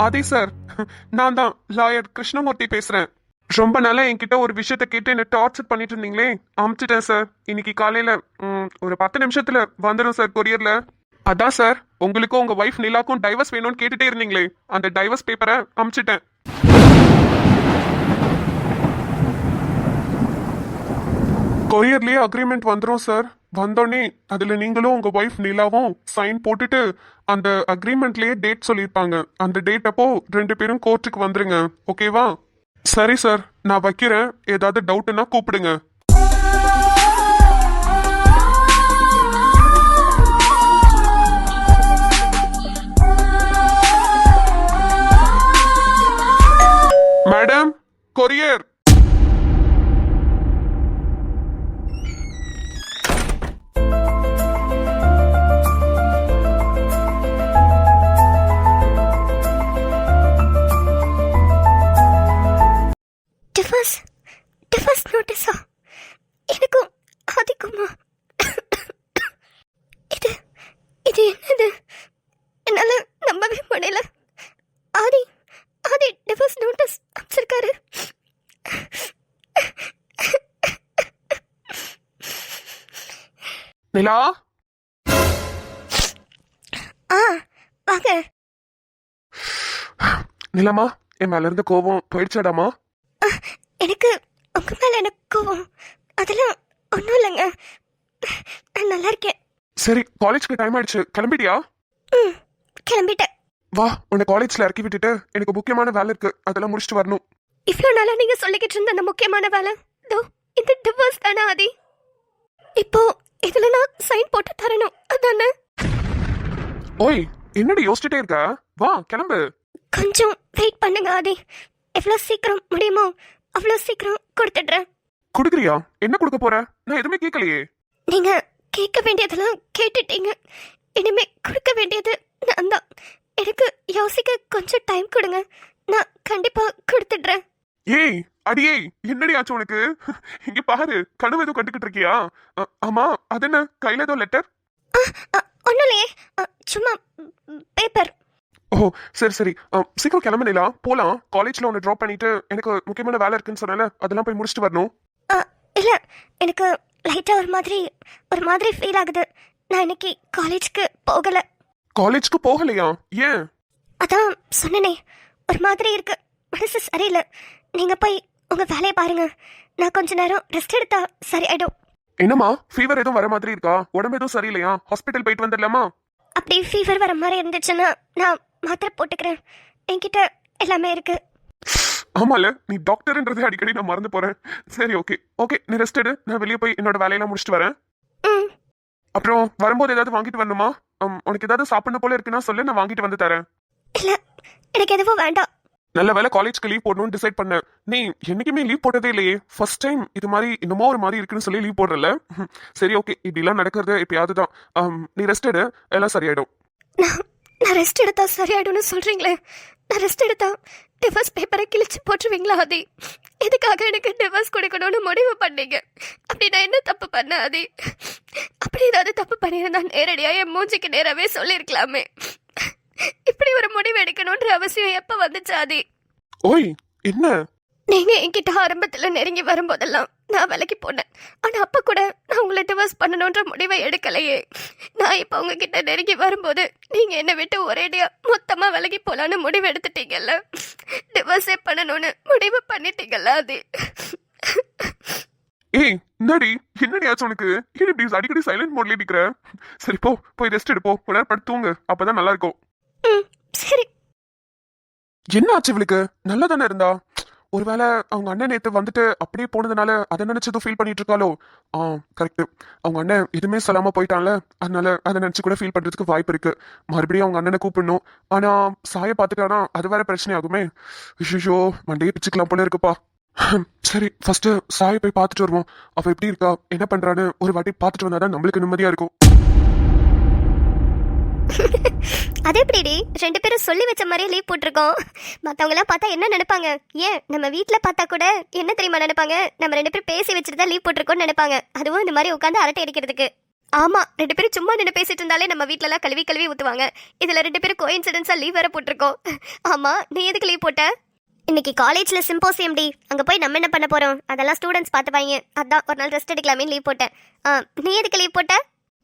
ஆதி sir, நான் தான் lawyer Krishnamurthy பேசுறேன். ரொம்ப நாளா என்கிட்ட ஒரு விஷயத்த கேட்டு என்ன டார்ச்சர் பண்ணிட்டு இருந்தீங்களே, அமுச்சிட்டேன் சார். இன்னைக்கு காலையில ஒரு 10 நிமிஷத்துல வந்துடும் சார் கொரியர்ல. அதான் சார், உங்களுக்கும் உங்க ஒய்ஃப் நிலாக்கும் டைவர்ஸ் வேணும்னு கேட்டுட்டே இருந்தீங்களே, அந்த டைவர்ஸ் பேப்பரை அமுச்சிட்டேன். கொரியர்லயே அக்ரிமெண்ட் வந்துடும் சார். வந்தோடனே அதுல நீங்களும் உங்க ஒய்ஃப் நிலாவும் சைன் போட்டுட்டு அந்த அக்ரிமெண்ட்லயே டேட் சொல்லியிருப்பாங்க. அந்த டேட் அப்போ 2 பேரும் கோர்ட்டுக்கு வந்துருங்க. ஓகேவா? சரி சார், நான் வைக்கிறேன். ஏதாவது டவுட்னா கூப்பிடுங்க. Madam, courier. டிவோர்ஸ் நோட்டீஸா? எனக்கும் ஆதிக்குமா? இது இது என்னது? என்னால நம்பவே முடியல. ஆதி ஆதி டிவோர்ஸ் நோட்டீஸ் அனுப்பிச்சிருக்காரு. நிலா, வாங்க. நிலமா, என் மேல இருந்து கோபம் போயிடுச்சாடாமா? எனக்கு உங்க மேல எனக்கு கோவம் அதெல்லாம் ஒன்றும் இல்லைங்க. நான் நல்லா இருக்கேன். சரி, காலேஜ்க்கு டைம் ஆயிடுச்சு. கிளம்பிட்டியா? கிளம்பிட்டேன். வா, உன்னை காலேஜ்ல இறக்கி விட்டுட்டு எனக்கு முக்கியமான வேலை இருக்கு, அதெல்லாம் முடிச்சுட்டு வரணும். இவ்வளோ நாளா நீங்க சொல்லிக்கிட்டு இருந்த அந்த முக்கியமான வேலை தோ இந்த டிவோர்ஸ் தானே ஆதி? இப்போ இதுல நான் சைன் போட்டு தரணும், அதானே? ஓய், என்னடி யோசிச்சுட்டே இருக்க? வா, கிளம்பு. கொஞ்சம் வெயிட் பண்ணுங்க ஆதி. எவ்வளோ சீக்கிரம் முடியுமோ அவ்வளோ சீக்கிரம் கொடுத்துடுறேன். குடுக்குறியா? என்ன கொடுக்க போற? நான் எதுவுமே கேட்கலையே. நீங்க கேட்க வேண்டியதெல்லாம் கேட்டுட்டீங்க. இனிமே கொடுக்க வேண்டியது நான் தான். எனக்கு யோசிக்க கொஞ்சம் டைம் கொடுங்க. நான் கண்டிப்பா கொடுத்துடுறேன். ஏய் அடியே, என்னடி ஆச்சு உனக்கு? இங்க பாரு, கனவு ஏதோ கட்டுக்கிட்டு இருக்கியா? ஆமா, அது என்ன கையில ஏதோ லெட்டர்? ஒன்றும் இல்லையே, சும்மா பேப்பர். ஓ சரி சரி, சீக்கிரம் கிளம்புனீங்களா? போலாம். காலேஜ்ல உன்னை ட்ராப் பண்ணிட்டு எனக்கு முக்கியமான வேலை இருக்குன்னு சொன்னால, அதெல்லாம் போய் முடிச்சுட்டு வரணும். இல்ல, எனக்கு லைட்டா ஒரு மாதிரி ஃபீல் ஆகுது. நான் இன்னைக்கு காலேஜ்க்கு போகல. காலேஜ்க்கு போகலையா? ஏன்? அதான் சொன்னனே, ஒரு மாதிரி இருக்கு, மனசு சரியில்லை. நீங்க போய் உங்க வேலையை பாருங்க. நான் கொஞ்ச நேரம் ரெஸ்ட் எடுத்தா சரியாயிடும். என்னம்மா, ஃபீவர் எதுவும் வர மாதிரி இருக்கா? உடம்பு எதுவும் சரியில்லையா? ஹாஸ்பிட்டல் போயிட்டு வந்துடலாமா? அப்படி ஃபீவர் வர மாதிரி இருந்துச்சுன்னா நான் மாத்திரை போட்டுக்கிறேன். என்கிட்ட எல்லாமே இருக்கு. ஆமால, நீ டாக்டர்ன்றதே அடிக்கடி நான் மறந்து போறேன். சரி, ஓகே ஓகே, நீ ரெஸ்ட் எடு. நான் வெளியே போய் என்னோட வேலையெல்லாம் முடிச்சுட்டு வரேன். அப்புறம் வரும்போது ஏதாவது வாங்கிட்டு வரணுமா? உனக்கு ஏதாவது சாப்பிடணும் போல இருக்குன்னா சொல்லு, நான் வாங்கிட்டு வந்து தரேன். இல்ல, எனக்கு எதுவும் வேண்டாம். நல்ல வேலை காலேஜ்க்கு லீவ் போடணும்னு டிசைட் பண்ணேன். நீ என்னைக்குமே லீவ் போட்டதே இல்லையே, ஃபர்ஸ்ட் டைம் இது மாதிரி இன்னமோ ஒரு மாதிரி இருக்குன்னு சொல்லி லீவ் போடுறல. சரி, ஓகே, இப்படிலாம் நடக்கிறது எப்பயாவது தான். நீ ரெஸ்ட் எடு, எல்லாம் சரியாயிடும். நான் ரெஸ்ட் எடுத்தா சரியாயிடும்னு சொல்றீங்களே, நான் ரெஸ்ட் எடுத்தா டிவோர்ஸ் பேப்பரை கிழிச்சு போட்டுருவீங்களா ஆதி? எதுக்காக எனக்கு டிவோர்ஸ் கொடுக்கணும்னு முடிவு பண்ணீங்க? அப்படி நான் என்ன தப்பு பண்ண ஆதி? அப்படி ஏதாவது தப்பு பண்ணியிருந்தா நேரடியா என் மூஞ்சிக்கு நேராவே சொல்லியிருக்கலாமே. இப்படி ஒரு முடிவு எடுக்கணும்ன்ற அவசியம் எப்ப வந்துச்சு ஆதி? ஓய், என்ன? நீங்க என்கிட்ட ஆரம்பத்துல நெருங்கி வரும்போதெல்லாம் நான் விலைக்கு போனேன். ஆனா அப்ப கூட நான் உங்களை டிவோர்ஸ் பண்ணணும்ன்ற முடிவை எடுக்கலையே. நான் இப்ப உங்ககிட்ட நெருங்கி வரும்போது நீங்க என்னை விட்டு ஒரேடியா மொத்தமா விலைக்கு போலான்னு முடிவு எடுத்துட்டீங்கல்ல. டிவோர்ஸே பண்ணணும்னு முடிவு பண்ணிட்டீங்கல்ல அது. ஏய் என்னடி, என்னடி ஆச்சு உனக்கு? ஏன் இப்படி அடிக்கடி சைலண்ட் மோட்ல நிக்கிற? சரி, போய் ரெஸ்ட் எடுப்போ, கொஞ்ச நேரம் படுத்து தூங்கு, அப்பதான் நல்லா இருக்கும். சரி. என்ன ஆச்சு இவளுக்கு? நல்லா தானே இருந்தா? ஒருவேளை அவங்க அண்ணன் நேத்து வந்துட்டு அப்படியே போனதுனால அதை நினைச்சதும் ஃபீல் பண்ணிட்டு இருக்காளோ? கரெக்ட், அவங்க அண்ணன் எதுவுமே சொல்லாம போயிட்டான்ல, அதனால அதை நினைச்சு கூட ஃபீல் பண்றதுக்கு வாய்ப்பு இருக்கு. மறுபடியும் அவங்க அண்ணனை கூப்பிடணும். ஆனா சாய பாத்துட்டானா அது வேற பிரச்சனை ஆகுமே. ஐயோ, மண்டையே பிச்சுக்கலாம் போல இருக்குப்பா. சரி, ஃபர்ஸ்ட் சாயை போய் பார்த்துட்டு வருவோம். அவ எப்படி இருக்கா, என்ன பண்றான்னு ஒரு வாட்டி பார்த்துட்டு வந்தாதான் நம்மளுக்கு நிம்மதியா இருக்கும். அது எப்படிடி 2 பேரும் சொல்லி வச்ச மாதிரியே லீவ் போட்டிருக்கோம்? மற்றவங்களாம் பார்த்தா என்ன நினைப்பாங்க? ஏன் நம்ம வீட்டில் பார்த்தா கூட என்ன தெரியுமா நினைப்பாங்க? நம்ம 2 பேரும் பேசி வச்சுட்டு தான் லீவ் போட்டிருக்கோம்னு நினைப்பாங்க. அதுவும் இந்த மாதிரி உட்காந்து அரட்டை அடிக்கிறதுக்கு. ஆமா, 2 பேரும் சும்மா நின்று பேசிட்டு இருந்தாலே நம்ம வீட்ல எல்லாம் கழுவி கழுவி ஊத்துவாங்க. இதுல 2 பேரும் கோயின்சிடென்ஸா லீவ் வேற போட்டிருக்கோம். ஆமா, நீ எதுக்கு லீவ் போட்ட? இன்னைக்கு காலேஜ்ல சிம்போசியம் டி. அங்க போய் நம்ம என்ன பண்ண போறோம்? அதெல்லாம் ஸ்டூடெண்ட்ஸ் பார்த்துப்பாங்க. அதான் ஒரு நாள் ரெஸ்ட் எடுக்கலாமே லீவ் போட்டேன். நீ எதுக்கு லீவ் போட்ட?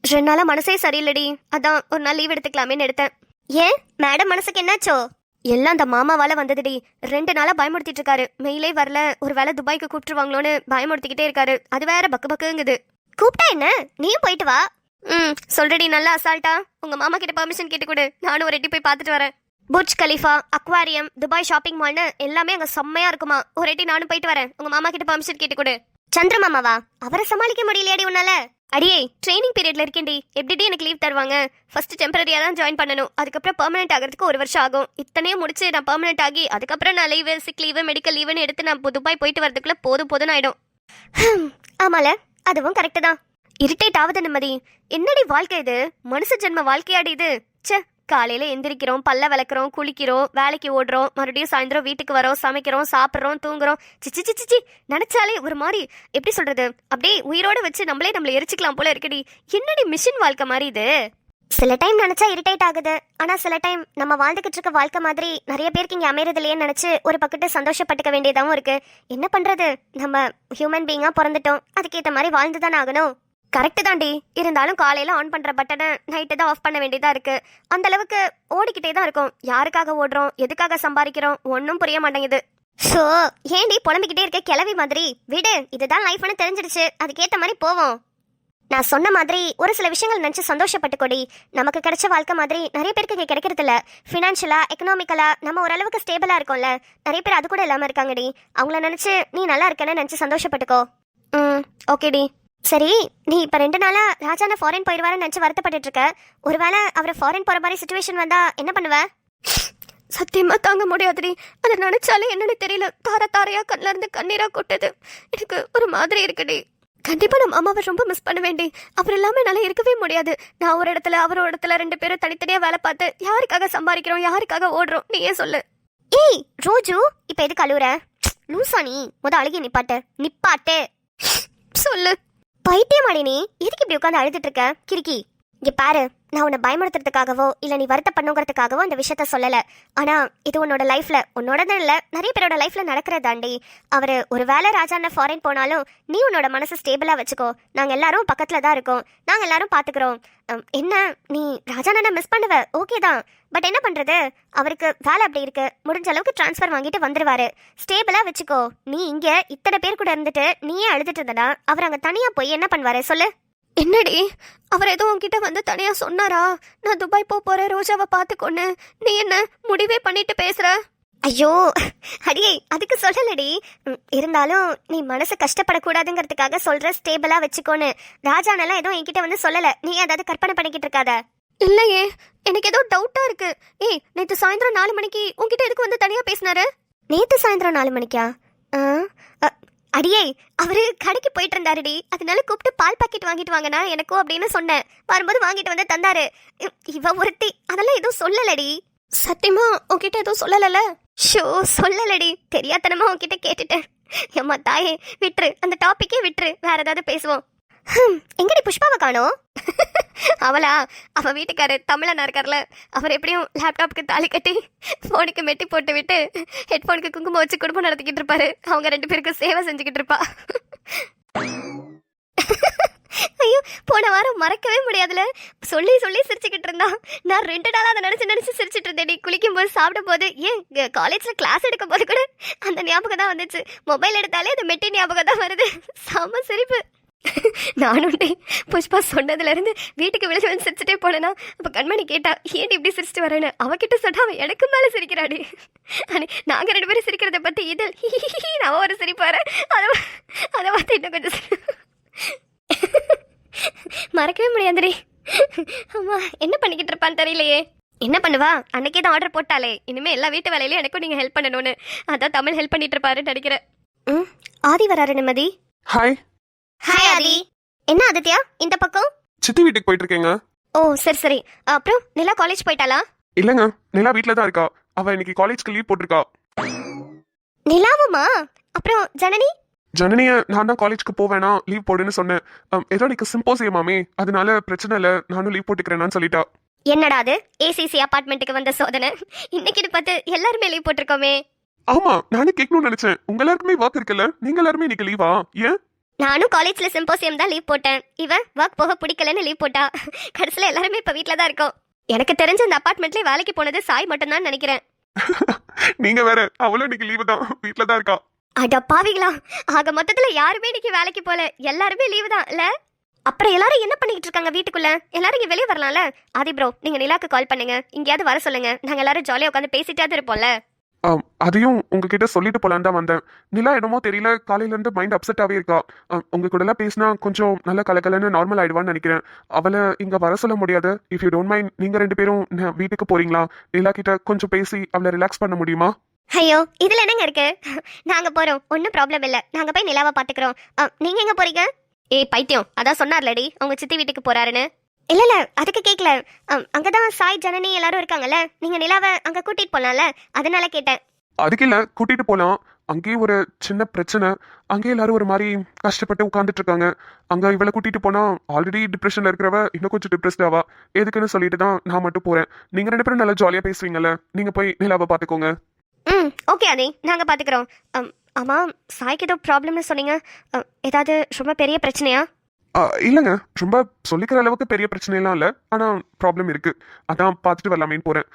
2 நாளா மனசே சரியில்லடி. அதான் ஒரு நாள் லீவ் எடுத்துக்கலாமேன்னு எடுத்தேன். ஏன் மேடம் மனசுக்கு என்னாச்சோ? எல்லாம் அந்த மாமாவால வந்ததுடி. 2 நாளா பயமுறுத்திட்டு இருக்காரு. மெயிலே வரல, ஒரு வேளை துபாய்க்கு கூப்பிட்டுருவாங்களோன்னு பயமுறுத்திக்கிட்டே இருக்காரு. அது வேற பக்கு பக்குங்குது. கூப்பிட்டா என்ன, நீயும் போயிட்டு வா. சொல்றடி, நல்லா அசால்ட்டா. உங்க மாமா கிட்ட பெர்மிஷன் கேட்டு கொடு, நானும் ஒரு எட்டி போய் பார்த்துட்டு வரேன். Burj Khalifa, aquarium, Dubai shopping மால்னு எல்லாமே அங்க செம்மையா இருக்குமா. ஒரு எட்டி நானும் போயிட்டு வரேன். உங்க மாமா கிட்ட பெர்மிஷன் கேட்டு கொடு. சந்திர மாமாவா? அவரை சமாளிக்க முடியலையாடி உன்னால? அடியே, ட்ரைனிங் பீரியட்ல இருக்கேன்டி. எப்படி எனக்கு லீவ் தருவாங்க? ஃபர்ஸ்ட் டெம்பரரியா தான் ஜாயின் பண்ணணும். அதுக்கப்புறம் பெர்மனன்ட் ஆகிறதுக்கு 1 வருஷம் ஆகும். இத்தனையும் முடிச்சு நான் பெர்மனன்ட் ஆகி அதுக்கப்புறம் நான் லீவு, சிக் லீவு, மெடிக்கல் லீவுன்னு எடுத்து நான் துபாய் போயிட்டு வரதுக்குள்ள போதும் ஆயிடும். ஆமால, அதுவும் கரெக்டு தான். இரிட்டேட் ஆகுது நிம்மதி. என்னடி வாழ்க்கை இது? மனுஷ ஜென்ம வாழ்க்கையாடி இது. ச்சே, காலையில எந்திரிக்கிறோம், பல்ல விளக்குறோம், குளிக்கிறோம், வேலைக்கு ஓடுறோம், மறுபடியும் சாயந்தரம் வீட்டுக்கு வரோம், சமைக்கிறோம், சாப்பிட்றோம், தூங்குறோம். சிச்சி சிச்சி சி, நினைச்சாலே ஒரு மாதிரி எப்படி சொல்றது, அப்படியே உயிரோட வச்சு நம்மளை எரிச்சுக்கலாம் போல இருக்குடி. என்னடி மிஷின் வாழ்க்கை மாதிரி இது? சில டைம் நினைச்சா இரிட்டேட் ஆகுது. ஆனா சில டைம் நம்ம வாழ்ந்துகிட்டு இருக்க வாழ்க்கை மாதிரி நிறைய பேருக்கு இங்க அமையறதுலயே நினைச்சு ஒரு பக்கத்து சந்தோஷப்பட்டுக்க வேண்டியதாகவும் இருக்கு. என்ன பண்றது, நம்ம ஹியூமன் பீயிங்கா பிறந்துட்டோம், அதுக்கேற்ற மாதிரி வாழ்ந்துதானே ஆகணும். கரெக்டு தாண்டி. இருந்தாலும் காலையில ஆன் பண்ற பட்டனை நைட்டு தான் ஆஃப் பண்ண வேண்டியதா இருக்கு. அந்த அளவுக்கு ஓடிக்கிட்டே தான் இருக்கும். யாருக்காக ஓடுறோம், எதுக்காக சம்பாதிக்கிறோம், ஒன்னும் புரிய மாட்டேங்குது. ஸோ ஏண்டி புலம்பிக்கிட்டே இருக்க கிளவி மாதிரி? விடு, இதுதான் லைஃப்னு தெரிஞ்சிடுச்சு, அதுக்கேற்ற மாதிரி போவோம். நான் சொன்ன மாதிரி ஒரு சில விஷயங்கள் நினச்சி சந்தோஷப்பட்டுக்கொடி. நமக்கு கிடைச்ச வாழ்க்கை மாதிரி நிறைய பேருக்கு இங்கே கிடைக்கிறது இல்லை. ஃபினான்ஷியலா, எக்கனாமிக்கலா நம்ம ஓரளவுக்கு ஸ்டேபிளாக இருக்கோம்ல. நிறைய பேர் அது கூட இல்லாமல் இருக்காங்கடி. அவங்கள நினச்சி நீ நல்லா இருக்கேன்னு நினச்சி சந்தோஷப்பட்டுக்கோ. ஓகேடி. சரி, நீ இப்போ 2 நாளா ராஜான ஃபாரின் போயிடுவாருன்னு நினச்சி வருத்தப்பட்டு இருக்க. ஒருவேளை அவரை ஃபாரின் போகிற மாதிரி சுச்சுவேஷன் வந்தா என்ன பண்ணுவ? சத்தியமா தாங்க முடியாதுடி. அதை நினைச்சாலே என்னன்னு தெரியல, தாரையா கண்ணில் இருந்து கண்ணீரா கொட்டுது. எனக்கு ஒரு மாதிரி இருக்குடி. கண்டிப்பா நம்ம அம்மாவை ரொம்ப மிஸ் பண்ண வேண்டி. அவர் இல்லாம என்னால இருக்கவே முடியாது. நான் ஒரு இடத்துல, அவர் ஒரு இடத்துல, 2 பேரும் தனித்தனியா வேலை பார்த்து யாருக்காக சம்பாதிக்கிறோம், யாருக்காக ஓடுறோம், நீயே சொல்லு. ஏய் ரோஜு, இப்ப எதுக்கு அழுவுற? லூசா நீ? அழுகி நிப்பாட்டு சொல்லு. பைத்தியமாடி நீ? எதுக்கு இப்படி உட்காந்து அழுதுட்டு இருக்க கிறுக்கி? இங்க பாரு, நான் உன்னை பயமுறுத்துறதுக்காகவோ இல்ல நீ வருத்தப்பண்ணுங்கிறதுக்காகவோ அந்த விஷயத்த சொல்லல. ஆனா இது உன்னோட லைஃப்ல, உன்னோடது இல்ல, நிறைய பேரோட லைஃப்ல நடக்கிறதாண்டி. அவரு ஒரு வேளை ராஜான ஃபாரின் போனாலும் நீ உன்னோட மனசு ஸ்டேபிளா வச்சுக்கோ. நாங்க எல்லாரும் பக்கத்துல தான் இருக்கோம், நாங்க எல்லாரும் பாத்துக்கிறோம். என்ன நீ ராஜான மிஸ் பண்ணுவ, ஓகே தான். பட் என்ன பண்றது, அவருக்கு வேலை அப்படி இருக்கு. முடிஞ்ச அளவுக்கு டிரான்ஸ்ஃபர் வாங்கிட்டு வந்துருவாரு. ஸ்டேபிளா வச்சுக்கோ. நீ இங்க இத்தனை பேர் கூட இருந்துட்டு நீயே அழுதுட்டு இருந்தனா அவர் அங்க தனியா போய் என்ன பண்ணுவாரு சொல்லு? என்னடி, அவர் ஏதோ உன்கிட்ட வந்து தனியா சொன்னாரா? நான் துபாய் போறேன், ரோஜாவை பார்த்துக்கொன்னு. நீ என்ன முடிவே பண்ணிட்டு பேசுற? ஐயோ அடியே, அதுக்கு சொல்லலடி. இருந்தாலும் நீ மனசு கஷ்டப்படக்கூடாதுங்கிறதுக்காக சொல்ற ஸ்டேபிளா வச்சுக்கோன்னு. ராஜானெல்லாம் ஏதோ என்கிட்ட வந்து சொல்லல. நீ ஏதாவது கற்பனை பண்ணிக்கிட்டு இருக்காத. இல்லையே, எனக்கு ஏதோ டவுட்டா இருக்கு. ஏய், நேற்று சாயந்தரம் 4 மணிக்கு உன்கிட்ட எதுக்கு வந்து தனியா பேசினாரு? நேற்று சாயந்தரம் 4 மணிக்கா? அடியே, அவரு கடைக்கு போயிட்டு இருந்தாருடி. அதனால கூப்பிட்டு பால் பாக்கெட் வாங்கிட்டு வாங்கினா எனக்கும் அப்படின்னு சொன்னேன். வரும்போது வாங்கிட்டு வந்து தந்தாரு. இவ ஒருத்தி அதெல்லாம் எதுவும் சொல்லலடி. சத்தியமா உன்கிட்ட எதுவும் சொல்லல? ஷோ சொல்லலடி, தெரியாதனமா உன்கிட்ட கேட்டுட்டேன். ஏம்மா தாயே, விட்டுரு, அந்த டாபிக்கே விட்டுரு, வேற ஏதாவது பேசுவோம். எங்கடி புஷ்பாவை காணோம்? அவளா? அவ வீட்டுக்காரு தமிழனா இருக்கார்ல, அவர் எப்படியும் லேப்டாப்புக்கு தாலி கட்டி போனுக்கு மெட்டி போட்டு விட்டு ஹெட்போனுக்கு குங்குமம் வச்சு குடும்பம் நடத்திக்கிட்டு இருப்பாரு. அவங்க 2 பேருக்கும் சேவை செஞ்சுக்கிட்டு இருப்பா. ஐயோ, போன வாரம் மறக்கவே முடியாதுல. சொல்லி சொல்லி சிரிச்சுக்கிட்டு இருந்தா. நான் 2 நாளா அதை நினைச்சு சிரிச்சிட்டு இருந்தேன். குளிக்கும் போது, சாப்பிடும் போது, ஏன் காலேஜ்ல கிளாஸ் எடுக்கும் போது கூட அந்த ஞாபகம் தான் வந்துச்சு. மொபைல் எடுத்தாலே அந்த மெட்டி ஞாபகம் தான் வருது. செம சிரிப்பு. நானும் புஷ்பா சொன்னதுல இருந்து வீட்டுக்கு வெளியே வந்து சிரிச்சுட்டே போனேன்னா, அப்ப கண்மணி கேட்டா ஏன் இப்படி சிரிச்சுட்டு வரேன்னு. அவகிட்ட சொன்னா அவன் எனக்கு மேல சிரிக்கிறாடி. நாங்க 2 பேரும் சிரிக்கிறத பத்தி இதில் அவ ஒரு சிரிப்பாரு. அதை பார்த்து இன்னும் கொஞ்சம் மறக்கவே முடியாதுடி. ஆமா, என்ன பண்ணிக்கிட்டு இருப்பான்னு தெரியலையே. என்ன பண்ணுவா, அன்னைக்கே தான் ஆர்டர் போட்டாலே இனிமே எல்லா வீட்டு வேலையிலயும் எனக்கும் நீங்க ஹெல்ப் பண்ணணும்னு. அதான் தமிழ் ஹெல்ப் பண்ணிட்டு இருப்பாருன்னு நினைக்கிறேன். ஆதி வராரு நிம்மதி. ஹாய். ஹாய் ஆதி. என்ன ஆதித்யா இந்த பக்கம்? சித்தி வீட்டுக்கு போயிட்டு இருக்கேங்க. ஓ சரி சரி. அப்புறம் நிலா காலேஜ் போயிட்டாளா? இல்லங்க, நிலா வீட்ல தான் இருக்கா. அவ இன்னைக்கு காலேஜ்க்கு லீவ் போட்டிருக்கா. நிலாவுமா? அப்புறம் ஜனனி? ஜனனிய நான் தான் காலேஜ்க்கு போவேனா லீவ் போடுன்னு சொன்னேன். ஏதோ எனக்கு சிம்போசியமாமே, அதனால பிரச்சனை இல்லை, நானும் லீவ் போட்டுக்கிறேன்னு சொல்லிட்டா. என்னடா அது ஏசிசி அபார்ட்மெண்ட்டுக்கு வந்த சோதனை, இன்னைக்குன்னு பார்த்து எல்லாருமே லீவ் போட்டிருக்கோமே. ஆமா, நானே கேட்கணும்னு நினைச்சேன். உங்க எல்லாருக்குமே ஒர்க் இருக்குல்ல, நீங்க எல்லாருமே இன்னைக்கு லீவா? ஏன்? நானும் காலேஜ்ல சிம்போசியம் தான் லீவ் போட்டேன். இவன் ஒர்க் போக பிடிக்கலன்னு லீவ் போட்டா. கடைசியில் எல்லாருமே இப்ப வீட்டில தான் இருக்கோம். எனக்கு தெரிஞ்ச இந்த அபார்ட்மெண்ட்லயே வேலைக்கு போனது சாய் மட்டும் தான் நினைக்கிறேன். நீங்க வேற, அவளும் இன்னைக்கு லீவு தான், வீட்ல தான் இருக்கா. அட பாவிங்களா, ஆக மொத்தத்துல யாருமே இன்னைக்கு வேலைக்கு போல, எல்லாருமே லீவு தான் இல்ல. அப்புறம் எல்லாரும் என்ன பண்ணிட்டு இருக்காங்க வீட்டுக்குள்ள? எல்லாரும் இங்க வெளியே வரலாம்ல. ஆதி ப்ரோ, நீங்க நிலாக்கு கால் பண்ணுங்க, இங்கேயாவது வர சொல்லுங்க, நாங்க எல்லாரும் ஜாலியா உட்காந்து பேசிட்டாவது இருப்போம்ல. அதையும் உங்ககிட்ட சொல்லிட்டு போலான்னு தான் வந்தேன். நிலா என்னமோ தெரியல, காலையில இருந்து மைண்ட் அப்செட்டாவே இருக்கா. உங்க கூட எல்லாம் பேசினா கொஞ்சம் நல்ல கலக்கலன்னு நார்மல் ஆயிடுவான்னு நினைக்கிறேன். அவளை இங்க வர சொல்ல முடியாது. இஃப் யூ டோன்ட் மைண்ட், நீங்க 2 பேரும் வீட்டுக்கு போறீங்களா? நிலா கிட்ட கொஞ்சம் பேசி அவளை ரிலாக்ஸ் பண்ண முடியுமா? ஐயோ, இதுல என்னங்க இருக்கு? நாங்க போறோம், ஒன்னும் ப்ராப்ளம் இல்ல. நாங்க போய் நிலாவை பாத்துக்கிறோம். நீங்க எங்க போறீங்க? ஏய் பைத்தியம், அதான் சொன்னார்லடி உங்க சித்தி வீட்டுக்கு போறாருன்னு. இல்ல இல்ல, அதுக்கு கேட்கல. அங்கதான் சாய் ஜனனி எல்லாரும் இருக்காங்கல்ல, நீங்க நிலாவை அங்க கூட்டிட்டு போலாம்ல, அதனால கேட்டேன். அதுக்கு இல்ல, கூட்டிட்டு போலாம். அங்கேயே ஒரு சின்ன பிரச்சனை. அங்கேயே எல்லாரும் ஒரு மாதிரி கஷ்டப்பட்டு உட்கார்ந்துட்டு இருக்காங்க. அங்க இவளை கூட்டிட்டு போனா ஆல்ரெடி டிப்ரெஷன்ல இருக்கிறவ இன்னும் கொஞ்சம் டிப்ரெஸ்ட் ஆவா. எதுக்குன்னு சொல்லிட்டு தான் நான் மட்டும் போறேன். நீங்க 2 பேரும் நல்லா ஜாலியா பேசுவீங்கல்ல, நீங்க போய் நிலாவை பாத்துக்கோங்க. ஓகே ஆதி, நாங்க பாத்துக்கிறோம். ஆமா, சாய்க்கு ஏதோ ப்ராப்ளம்னு சொன்னீங்க. ஏதாவது ரொம்ப பெரிய பிரச்சனையா? இல்லைங்க, ரொம்ப சொல்லிக்கிற அளவுக்கு பெரிய பிரச்சனைலாம் இல்லை, ஆனா ப்ராப்ளம் இருக்கு. அதான் பார்த்துட்டு வரலாமேன்னு போறேன்.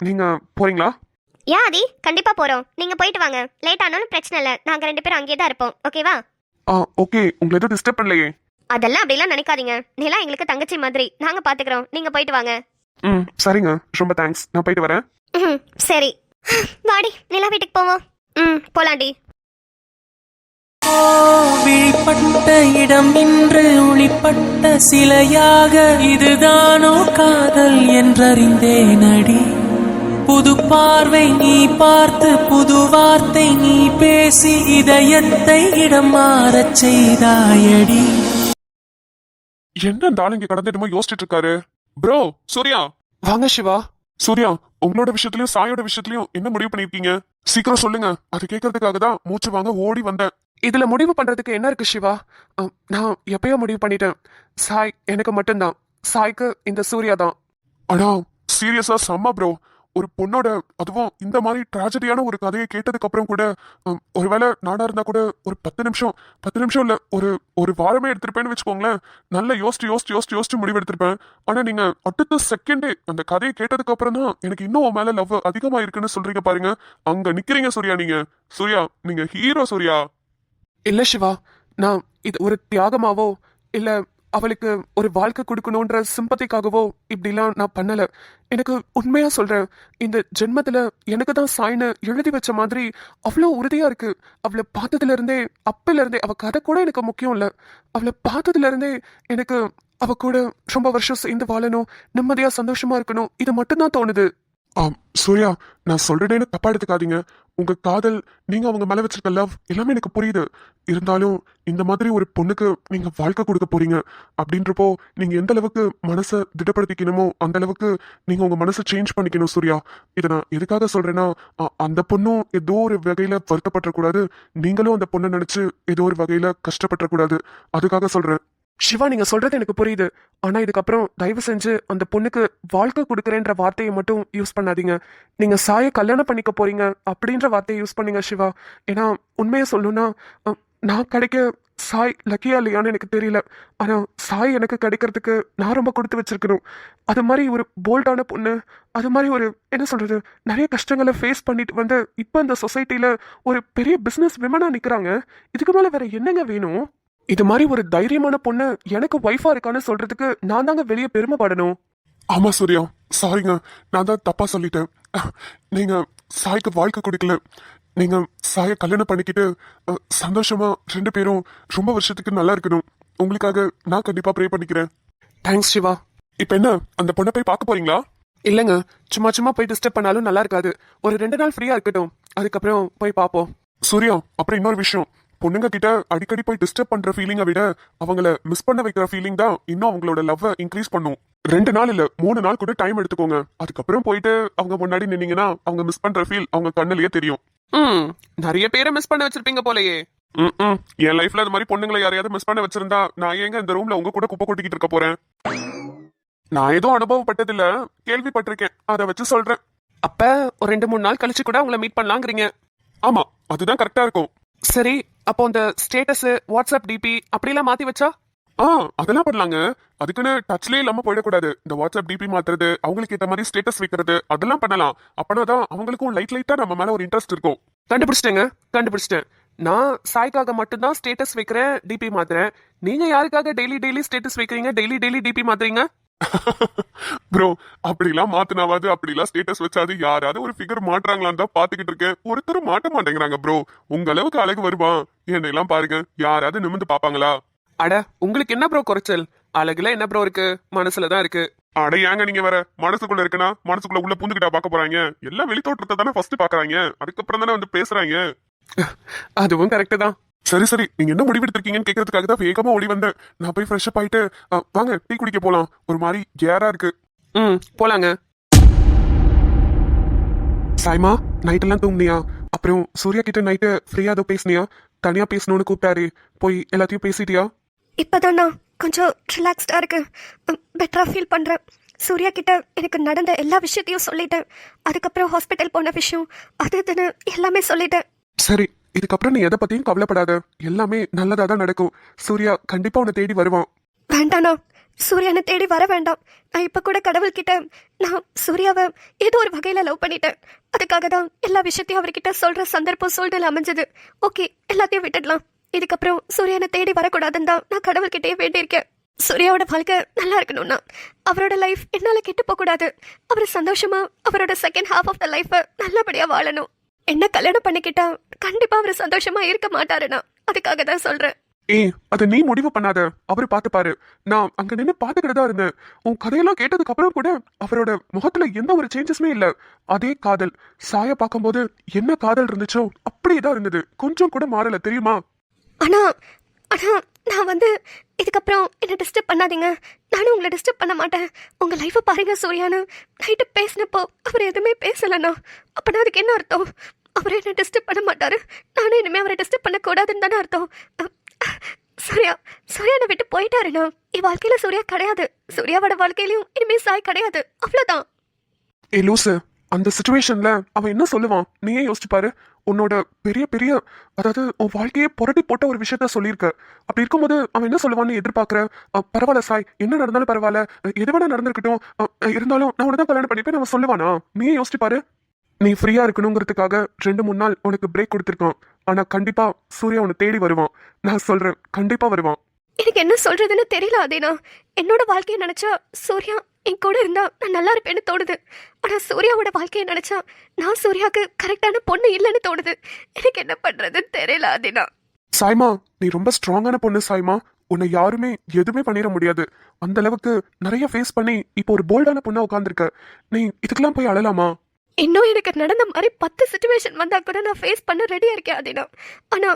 நீங்க போறீங்களா? ஏன் ஆதி, கண்டிப்பா போறோம். நீங்க போயிட்டு வாங்க. லேட் ஆனாலும் பிரச்சனை இல்லை, நாங்க 2 பேரும் அங்கேயே தான் இருப்போம். ஓகேவா? ஓகே, உங்களை எதுவும் டிஸ்டர்ப் பண்ணலையே? அதெல்லாம் அப்படிலாம் நினைக்காதீங்க. நிலா எங்களுக்கு தங்கச்சி மாதிரி, நாங்க பாத்துக்கிறோம். நீங்க போயிட்டு வாங்க. சரிங்க, ரொம்ப தேங்க்ஸ். நான் போயிட்டு வரேன். சரி, வாடி நிலா வீட்டுக்கு போவோம். போலாண்டி. விழிப்பட்ட இடம் இன்று ஒளிப்பட்ட சிலையாக, இதுதானோ காதல் என்றறிந்தேன் அடி. புது பார்வை நீ பார்த்து, புது வார்த்தை நீ பேசி, இதயத்தை இடம் மாறச் செய்தாயடி. என்ன இந்த ஆளு இங்க கடந்துட்டுமோ யோசிச்சுட்டு இருக்காரு? ப்ரோ சூர்யா, வாங்க சிவா. சூர்யா, உங்களோட விஷயத்திலயும் சாயோட விஷயத்திலயும் என்ன முடிவு பண்ணிருக்கீங்க? சீக்கிரம் சொல்லுங்க. அது கேட்கறதுக்காக தான் மூச்சு வாங்க ஓடி வந்தேன். இதுல முடிவு பண்றதுக்கு என்ன இருக்கு சிவா? நான் எப்பயோ முடிவு பண்ணிட்டேன். சாய் எனக்கு மட்டும்தான். சாய்க்கு இந்த சூர்யா தான். ஆனா சீரியஸா செம்ம ப்ரோ. ஒரு பொண்ணோட, அதுவும் இந்த மாதிரி டிராஜடியான ஒரு கதையை கேட்டதுக்கு அப்புறம் கூட, ஒருவேளை நானா இருந்தா கூட ஒரு 10 நிமிஷம் இல்ல, ஒரு வாரமே எடுத்திருப்பேன்னு வச்சுக்கோங்களேன். நல்லா யோசிச்சு முடிவு எடுத்திருப்பேன். ஆனா நீங்க அடுத்த செகண்டே அந்த கதையை கேட்டதுக்கு அப்புறம் தான் எனக்கு இன்னும் உன் மேல லவ் அதிகமா இருக்குன்னு சொல்றீங்க பாருங்க. அங்க நிக்கிறீங்க சூர்யா. நீங்க ஹீரோ சூர்யா. இல்ல சிவா, நான் இது ஒரு தியாகமாவோ இல்ல அவளுக்கு ஒரு வாழ்க்கை கொடுக்கணுன்ற சிம்பத்திக்காகவோ இப்படிலாம் நான் பண்ணல. எனக்கு உண்மையா சொல்றேன், இந்த ஜென்மத்துல எனக்கு தான் சாய்னு எழுதி வச்ச மாதிரி அவ்வளோ உறுதியா இருக்கு. அவளை பார்த்ததுல இருந்தே, அப்பல இருந்தே, அவ கதை கூட எனக்கு முக்கியம் இல்ல. அவளை பார்த்ததுல இருந்தே எனக்கு அவ கூட ரொம்ப வருஷம் சேர்ந்து வாழணும், நிம்மதியா சந்தோஷமா இருக்கணும், இது மட்டும்தான் தோணுது. சூர்யா, நான் சொல்றேன்னு தப்பா எடுத்துக்காதீங்க. உங்க காதல், நீங்க அவங்க மேல வச்சிருக்க லவ் எல்லாமே எனக்கு புரியுது. இருந்தாலும் இந்த மாதிரி ஒரு பொண்ணுக்கு நீங்க வாழ்க்கை கொடுக்க போறீங்க அப்படின்றப்போ நீங்க எந்த அளவுக்கு மனசை திடப்படுத்திக்கணுமோ அந்த அளவுக்கு நீங்க உங்க மனசை சேஞ்ச் பண்ணிக்கணும் சூர்யா. இதை நான் எதுக்காக சொல்றேன்னா, அந்த பொண்ணும் ஏதோ ஒரு வகையில வருத்தப்படக்கூடாது, நீங்களும் அந்த பொண்ணை நினைச்சு ஏதோ ஒரு வகையில கஷ்டப்படக்கூடாது, அதுக்காக சொல்றேன். சிவா, நீங்க சொல்றது எனக்கு புரியுது. ஆனா இதுக்கப்புறம் தயவு செஞ்சு அந்த பொண்ணுக்கு வாழ்க்கை கொடுக்குறேன்ற வார்த்தையை மட்டும் யூஸ் பண்ணாதீங்க. நீங்க சாயை கல்யாணம் பண்ணிக்க போறீங்க அப்படின்ற வார்த்தையை யூஸ் பண்ணீங்க சிவா. ஏன்னா உண்மையை சொல்லணும்னா, நான் கிடைக்க சாய் லக்கியா இல்லையான்னு எனக்கு தெரியல. ஆனா சாய் எனக்கு கிடைக்கிறதுக்கு நான் ரொம்ப கொடுத்து வச்சிருக்கணும். அது மாதிரி ஒரு போல்டான பொண்ணு, அது மாதிரி ஒரு என்ன சொல்றது, நிறைய கஷ்டங்களை ஃபேஸ் பண்ணிட்டு வந்து இப்போ இந்த சொசைட்டில ஒரு பெரிய பிசினஸ் விமனா நிக்கிறாங்க. இதுக்கு மேல வேற என்னங்க வேணும்? இது மாதிரி ஒரு தைரியமான பொண்ணு எனக்கு ஒய்ஃபா இருக்கான்னு சொல்றதுக்கு நான் தாங்க வெளியே பெருமைப்படணும். ஆமா சூர்யா, சாரிங்க, நான் தான் தப்பா சொல்லிட்டேன். நீங்க சாய்க்கு வாழ்க்கை கொடுக்கல, நீங்க சாயை கல்யாணம் பண்ணிக்கிட்டு சந்தோஷமா 2 பேரும் ரொம்ப வருஷத்துக்கு நல்லா இருக்கணும். உங்களுக்காக நான் கண்டிப்பா ப்ரே பண்ணிக்கிறேன். தேங்க்ஸ் சிவா. இப்ப என்ன, அந்த பொண்ணை போய் பார்க்க போறீங்களா? இல்லைங்க, சும்மா போய் டிஸ்டர்ப் பண்ணாலும் நல்லா இருக்காது. ஒரு 2 நாள் ஃப்ரீயா இருக்கட்டும், அதுக்கப்புறம் போய் பார்ப்போம். சூர்யா, அப்புறம் இன்னொரு விஷயம், பொண்ணுங்க கிட்ட அடிக்கடி போய் டிஸ்டர்ப் பண்ற ஃபீலிங்கை விட அவங்கள மிஸ் பண்ண வைக்கிற ஃபீலிங் தான் இன்னும் அவங்களோட லவ்வை இன்க்ரீஸ் பண்ணும். 2 நாள் இல்ல 3 நாள் கூட டைம் எடுத்துக்கோங்க. அதுக்கப்புறம் போயிட்டு அவங்க முன்னாடி நின்னீங்கன்னா அவங்க மிஸ் பண்ற ஃபீல் அவங்க கண்ணுலயே தெரியும். நிறைய பேரை மிஸ் பண்ண வச்சிருப்பீங்க போலயே. ம் என் லைஃப்ல அது மாதிரி பொண்ணுங்களை யாரையாவது மிஸ் பண்ண வச்சிருந்தா நான் ஏங்க இந்த ரூம்ல உங்க கூட குப்பை கொட்டிக்கிட்டு இருக்க போறேன். நான் எதுவும் அனுபவப்பட்டதில்ல, கேள்விப்பட்டிருக்கேன், அதை வச்சு சொல்றேன். அப்ப ஒரு 2-3 நாள் கழிச்சு கூட உங்களை மீட் பண்ணலாங்கிறீங்க. ஆமா, அதுதான் கரெக்டா இருக்கும். சரி, அப்போ இந்த ஸ்டேட்டஸ் வாட்ஸ்அப் டிபி அப்படிலாம் மாத்தி வச்சா? அதெல்லாம் பண்ணலாங்க. அதுக்குன்னு டச்லயே இல்லாம போயிடக்கூடாது. இந்த வாட்ஸ்அப் டிபி மாத்துறது, அவங்களுக்கு ஏத்த மாதிரி ஸ்டேட்டஸ் வைக்கிறது, அதெல்லாம் பண்ணலாம். அப்பனாதான் அவங்களுக்கும் லைட்டா நம்ம மேல ஒரு இன்ட்ரெஸ்ட் இருக்கும். கண்டுபிடிச்சிட்டேன். நான் சாய்க்காக மட்டும்தான் ஸ்டேட்டஸ் வைக்கிறேன், டிபி மாத்துறேன். நீங்க யாருக்காக டெய்லி ஸ்டேட்டஸ் வைக்கிறீங்க, டெய்லி டிபி மாத்துறீங்க? ப்ரோ, அப்படிலாம் மாத்தினாவது, அப்படிலாம் ஸ்டேட்டஸ் வச்சாது யாராவது ஒரு ஃபிகர் மாட்டுறாங்களான்னு தான் பாத்துக்கிட்டு இருக்கேன். ஒருத்தரும் மாட்ட மாட்டேங்கிறாங்க ப்ரோ. உங்க அளவுக்கு அழகு வருவான் என்னெல்லாம் பாருங்க, யாராவது நிமிந்து பாப்பாங்களா? அட, உங்களுக்கு என்ன ப்ரோ குறைச்சல்? அழகுல என்ன ப்ரோ இருக்கு? மனசுலதான் இருக்கு. அட ஏங்க நீங்க வேற, மனசுக்குள்ள இருக்குன்னா மனசுக்குள்ள உள்ள பூந்துக்கிட்டா பாக்க போறாங்க. எல்லாம் வெளித்தோற்றத்தை தானே ஃபர்ஸ்ட் பாக்குறாங்க, அதுக்கப்புறம் தானே வந்து பேசுறாங்க. அதுவும் கரெக்ட் தான். சரி, நீங்க என்ன முடிவெடுத்திருக்கீங்கன்னு கேட்கறதுக்காக தான் வேகமா ஓடி வந்தேன். நான் போய் ஃப்ரெஷ் அப் ஆயிட்டு வாங்க டீ குடிக்க போலாம். ஒரு மாதிரி கேரா இருக்கு. போலாங்க. சாய்மா, நைட் எல்லாம் தூங்குனியா? அப்புறம் சூர்யா கிட்ட நைட்டு ஃப்ரீயா ஏதோ பேசுனியா? தனியா பேசணும்னு கூப்பிட்டாரு, போய் எல்லாத்தையும் பேசிட்டியா? இப்போதான் நான் கொஞ்சம் ரிலாக்ஸ்டாக இருக்கு, பெட்டராக ஃபீல் பண்ணுறேன். சூர்யா கிட்ட எனக்கு நடந்த எல்லா விஷயத்தையும் சொல்லிட்டேன். அதுக்கப்புறம் ஹாஸ்பிட்டல் போன விஷயம் அது இதுன்னு எல்லாமே சொல்லிட்டேன். சரி, இதுக்கப்புறம் நீ எதை பத்தியும் கவலைப்படாத. எல்லாமே நல்லதா தான் நடக்கும். சூர்யா கண்டிப்பா உன்னை தேடி வருவான். வேண்டாண்ணா, சூர்யானை தேடி வர வேண்டாம். நான் இப்போ கூட கடவுள்கிட்ட நான் சூர்யாவை ஏதோ ஒரு வகையில் லவ் பண்ணிட்டேன். அதுக்காக தான் எல்லா விஷயத்தையும் அவர்கிட்ட சொல்கிற சந்தர்ப்பம் சூழ்நிலை அமைஞ்சது. ஓகே, எல்லாத்தையும் விட்டுடலாம். இதுக்கப்புறம் சூர்யானை தேடி வரக்கூடாதுன்னு தான் நான் கடவுள்கிட்டயே வேண்டியிருக்கேன். சூர்யாவோட வாழ்க்கை நல்லா இருக்கணும்னா அவரோட லைஃப் என்னால் கெட்டு போகக்கூடாது. அவர் சந்தோஷமா அவரோட செகண்ட் ஹாஃப் ஆஃப் த லைஃப்பை நல்லபடியாக வாழணும். என்ன கல்யாணம் பண்ணிக்கிட்டா கண்டிப்பா அவர் சந்தோஷமா இருக்க மாட்டாருண்ணா. அதுக்காக தான் சொல்றேன். அதை நீ முடிவு பண்ணாத, அவரு பாத்துப்பாரு. நான் அங்க நின்று பாத்துக்கிட்டுதான் இருந்தேன். உன் கதையெல்லாம் கேட்டதுக்கு அப்புறம் கூட அவரோட முகத்துல எந்த ஒரு சேஞ்சஸுமே இல்ல. அதே காதல். சாய பார்க்கும்போது என்ன காதல் இருந்துச்சோ அப்படியேதான் இருந்தது. கொஞ்சம் கூட மாறல, தெரியுமா? ஆனா நான் வந்து இதுக்கப்புறம் என்ன டிஸ்டர்ப் பண்ணாதீங்க. நானும் உங்களை டிஸ்டர்ப் பண்ண மாட்டேன். உங்க லைஃபை பாருங்க. சூர்யானு நைட்டு பேசினப்போ அவர் எதுவுமே பேசலண்ணா. அப்பனா அதுக்கு என்ன அர்த்தம்? அவரை என்ன டிஸ்டர்ப் பண்ண மாட்டாரு, நானும் இனிமே அவரை டிஸ்டர்ப் பண்ணக்கூடாதுன்னு தானே அர்த்தம். சூர்யானை விட்டு போயிட்டாருண்ணா. என் வாழ்க்கையில சூர்யா கிடையாது. சூர்யாவோட வாழ்க்கையிலும் இனிமே சாய் கிடையாது. அவ்வளவுதான். லூசு, அந்த சிச்சுவேஷன்ல அவன் என்ன சொல்லுவான் நீயே யோசிச்சு பாரு. உன்னோட பெரிய அதாவது உன் வாழ்க்கையே புரட்டி போட்ட ஒரு விஷயத்த சொல்லியிருக்க. அப்படி இருக்கும்போது அவன் என்ன சொல்லுவான்னு எதிர்பார்க்கிற? பரவாயில்ல சாய், என்ன நடந்தாலும் பரவாயில்ல, எது வேணா நடந்திருக்கட்டும், இருந்தாலும் நான் உனதான் கல்யாணம் பண்ணிப்பேன் அவன் சொல்லுவானா? நீயே யோசிச்சு பாரு. நீ ஃப்ரீயா இருக்கணுங்கிறதுக்காக 2-3 நாள் உனக்கு பிரேக் கொடுத்துருக்கான். ஆனா கண்டிப்பா சூர்யா உன்னை தேடி வருவான். நான் சொல்றேன், கண்டிப்பா வருவான். எனக்கு என்ன சொல்றதுன்னு தெரியல. அதேனா என்னோட வாழ்க்கையை நினைச்சா சூர்யா என் கூட இருந்தா நான் நல்லா இருப்பேன்னு தோணுது. ஆனா சூர்யாவோட வாழ்க்கையை நினைச்சா நான் சூர்யாவுக்கு கரெக்டான பொண்ணு இல்லைன்னு தோணுது. எனக்கு என்ன பண்றதுன்னு தெரியல. அதேனா சாய்மா, நீ ரொம்ப ஸ்ட்ராங்கான பொண்ணு சாய்மா. உன்னை யாருமே எதுவுமே பண்ணிட முடியாது. அந்த அளவுக்கு நிறைய ஃபேஸ் பண்ணி இப்போ ஒரு போல்டான பொண்ணா உட்காந்துருக்க. நீ இதுக்கெல்லாம் போய் அழலாமா? இன்னும் எனக்கு நடந்த மாதிரி 10 சிச்சுவேஷன் வந்தா கூட நான் ஃபேஸ் பண்ண ரெடியா இருக்கேன். அதேனா ஆனா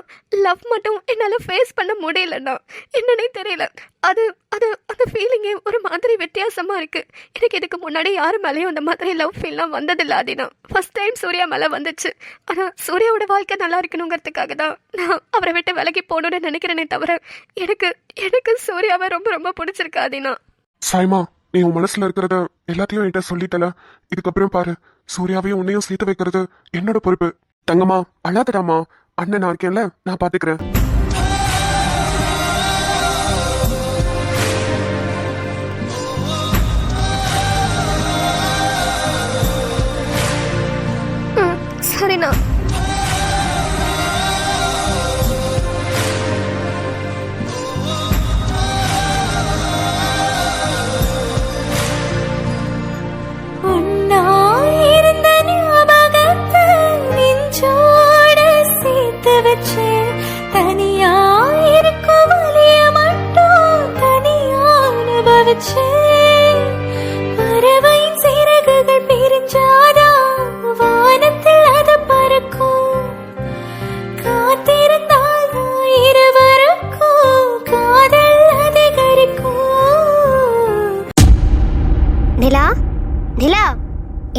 லவ் மட்டும் என்னால ஃபேஸ் பண்ண முடியலண்ணா. என்னன்னே தெரியல. அது அது அந்த ஃபீலிங்கே ஒரு மாதிரி வித்தியாசமா இருக்கு. எனக்கு இதுக்கு முன்னாடி யாரும் மேலேயும் அந்த மாதிரி லவ் ஃபீல்லாம் வந்ததில்லை. அதேனா ஃபர்ஸ்ட் டைம் சூர்யா மேலே வந்துச்சு. ஆனா சூர்யாவோட வாழ்க்கை நல்லா இருக்கணுங்கிறதுக்காக தான் நான் அவரை விட்டு விலகி போகணும்னு நினைக்கிறேனே தவிர எனக்கு சூர்யாவை ரொம்ப ரொம்ப பிடிச்சிருக்கு. அதேனா சாய்மா, நீ உன் மனசுல இருக்கிறத எல்லாத்தையும் என்கிட்ட சொல்லிட்டல. இதுக்கப்புறம் பாரு, சூர்யாவையும் உன்னையும் சேர்த்து வைக்கிறது என்னோட பொறுப்பு. தங்கம்மா, அழாதடாமா. அண்ணன் நான் இருக்கேன்ல, நான் பாத்துக்கிறேன். சரிண்ணா.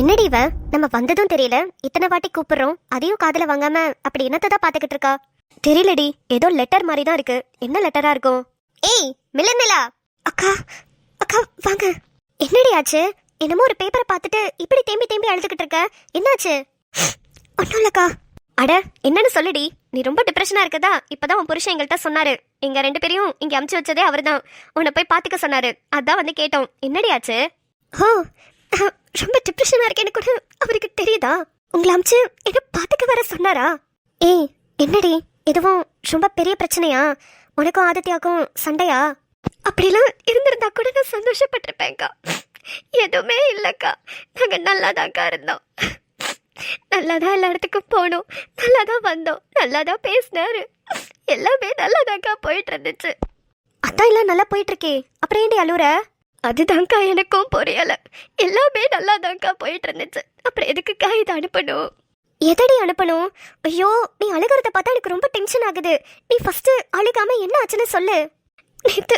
என்னடி இவ நம்ம வந்ததும் தெரியல, இத்தனை வாட்டி கூப்பிடுறோம், அதையும் காதுல வாங்காம அப்படி என்னத்தான் பாத்துக்கிட்டு இருக்கா? தெரியலடி, ஏதோ லெட்டர் மாதிரி தான் இருக்கு. என்ன லெட்டரா இருக்கும்? ஏய் மிலனிலா, அக்கா அக்கா வாங்க. என்னடி ஆச்சு? என்னமோ ஒரு பேப்பரை பார்த்துட்டு இப்படி தேம்பி தேம்பி அழுதுகிட்டு இருக்க, என்னாச்சு? ஒன்றும் இல்லக்கா. அட என்னன்னு சொல்லுடி. நீ ரொம்ப டிப்ரெஷனா இருக்கதா இப்பதான் உன் புருஷன் எங்கள்கிட்ட சொன்னாரு. எங்க 2 பேரையும் இங்க அமுச்சு வச்சதே அவர்தான். உன்னை போய் பாத்துக்க சொன்னாரு. அதான் வந்து கேட்டோம். என்னடி ஆச்சு? ஓ ரொம்ப டிப்ரெஷனா இருக்கேன்னு கூட அவருக்கு தெரியுதா? உங்களை அமுச்சு என்ன பாத்துக்க வர சொன்னாரா? ஏய் என்னடி, எதுவும் ரொம்ப பெரிய பிரச்சனையா? உனக்கும் ஆதித்யாவுக்கும் சண்டையா? அப்படிலாம் இருந்திருந்தா கூட நான் சந்தோஷப்பட்டிருப்பேன்க்கா. எதுவுமே இல்லைக்கா. நாங்கள் நல்லாதான்க்கா இருந்தோம். நல்லாதான் எல்லா இடத்துக்கும் போனோம், நல்லாதான் வந்தோம், நல்லாதான் பேசினாரு. எல்லாமே நல்லாதான்க்கா போயிட்டு இருந்துச்சு. அதான் எல்லாம் நல்லா போயிட்டு இருக்கே, அப்புறம் ஏண்டி அழுவுற? அதுதான்க்கா எனக்கும் புரியல. எல்லாமே நல்லாதான்க்கா போயிட்டு இருந்துச்சு, அப்புறம் எதுக்குக்கா இதை அனுப்பணும்? எதடி அனுப்பணும்? ஐயோ நீ அழுகிறத பார்த்தா எனக்கு ரொம்ப டென்ஷன் ஆகுது. நீ ஃபர்ஸ்ட் அழுகாம என்ன ஆச்சுன்னு சொல்லு. நேத்து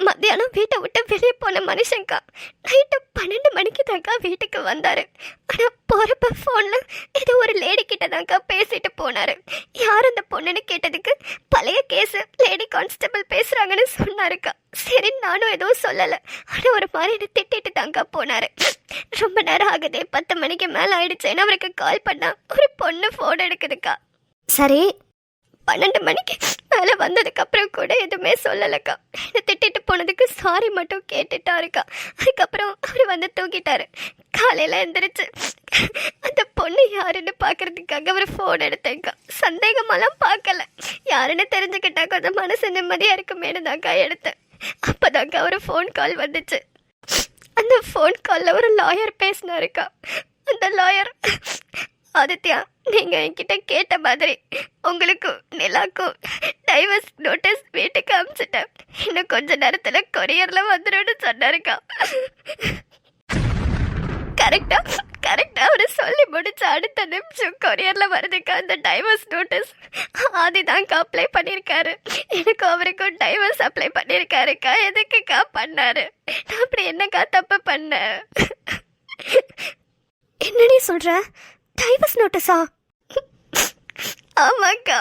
மத்தியானம் வீட்டை விட்டு வெளியே போன மனுஷன்க்கா நைட்டு 12 மணிக்கு தான்க்கா வீட்டுக்கு வந்தாரு. ஆனா போறப்ப போன்ல ஏதோ ஒரு லேடி கிட்ட தான்க்கா பேசிட்டு போனாரு. யார் அந்த பொண்ணுன்னு கேட்டதுக்கு பழைய கேஸ் லேடி கான்ஸ்டபிள் பேசுறாங்கன்னு சொன்னாருக்கா. சரி நானும் எதுவும் சொல்லல. ஆனா ஒரு மாதிரி என்ன திட்டிட்டு தான்க்கா போனாரு. ரொம்ப நேரம் ஆகுதே, 10 மணிக்கு மேல ஆயிடுச்சேன்னு அவருக்கு கால் பண்ணா ஒரு பொண்ணு போன் எடுக்குதுக்கா. சரி 12 மணிக்கு மேலே வந்ததுக்கு அப்புறம் கூட எதுவுமே சொல்லலக்கா. என்னை திட்டிட்டு போனதுக்கு சாரி மட்டும் கேட்டுட்டாருக்கா. அதுக்கப்புறம் அவர் வந்து தூக்கிட்டாரு. காலையில் எழுந்திரிச்சு அந்த பொண்ணு யாருன்னு பார்க்கறதுக்காக அவர் ஃபோன் எடுத்தேங்க்கா. சந்தேகமெல்லாம் பார்க்கல, யாருன்னு தெரிஞ்சுக்கிட்டா கொஞ்சம் மனசு நிம்மதியாக இருக்குமேனு தான்க்கா எடுத்தேன். அப்போதாங்க்கா ஒரு ஃபோன் கால் வந்துச்சு. அந்த ஃபோன் காலில் ஒரு லாயர் பேசினாருக்கா. அந்த லாயர், ஆதித்யா நீங்க என்கிட்ட கேட்ட மாதிரி உங்களுக்கும் நிலாக்கும் டைவர்ஸ் நோட்டீஸ் வீட்டுக்கு அனுப்பிச்சிட்டேன். இன்னும் கொஞ்ச நேரத்துல கொரியர்ல வந்துடும் சொன்னாருக்கா. கரெக்டா அவரு சொல்லி முடிச்ச அடுத்த நிமிஷம் கொரியர்ல வருதுக்கா அந்த டைவர்ஸ் நோட்டீஸ். ஆதிதான்க்கா அப்ளை பண்ணியிருக்காரு. எனக்கும் அவருக்கும் டைவர்ஸ் அப்ளை பண்ணியிருக்காருக்கா. எதுக்குக்கா பண்ணாரு? நான் அப்படி என்னக்கா தப்பு பண்ணேன்? என்னடி சொல்ற? டைவர்ஸ் நோட்டீஸா? ஆமாக்கா.